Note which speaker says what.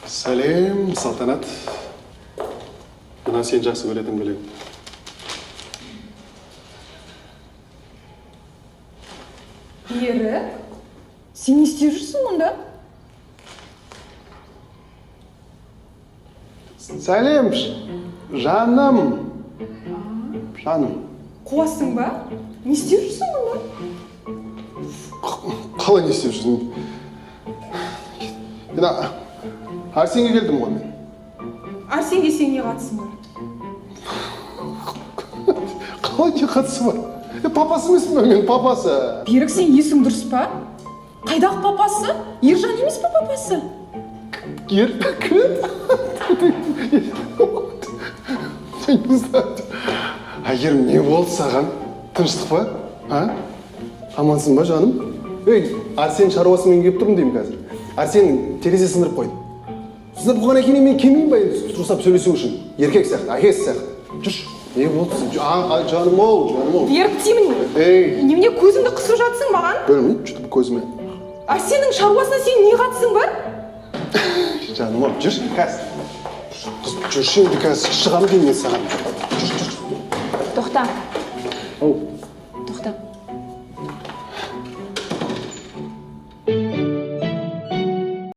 Speaker 1: Сәлем, Салтанат. Мына сен жақсы көретін білем.
Speaker 2: Берік, сен не істеп жүрсің мұнда?
Speaker 1: Сәлем, жаным. Жаным.
Speaker 2: Қуасың ба? Не істеп жүрсің мұнда?
Speaker 1: Қалай не істеп жүрсің? Арсенге келдім ғой мен.
Speaker 2: Арсенге сен не қатысың бар?
Speaker 1: Қалай не қатысы бар? Папасы емес пе мен, папасы?
Speaker 2: Берік, сен есің дұрыс па? Қайдағы папасы? Ержан емес па папасы?
Speaker 1: Әйгерім, не болды саған? Тыныштық па? Амансың ба, жаным? Арсен шаруасымен келіп тұрмын деймін қазір. Арсеннің терезе сындырып қойды. Сындырып қойғаннан кейін мен келмеймін ба енді тұрсап сөйлесу үшін? Еркек сияқты, әкесі сияқты. Жүрші, не болды сен? Жаным-ау.
Speaker 2: Берік, деймін. Немене көзіңді қысып жатсың маған?
Speaker 1: Білмеймін, жұтып көзіме.
Speaker 2: Арсеннің шаруасына сен не қатысың бар?
Speaker 1: Жаным-ау, жүрші, қазір. Жүрші, енді қазір шығамын деймін мен саған.
Speaker 2: Тоқта.
Speaker 1: Ау.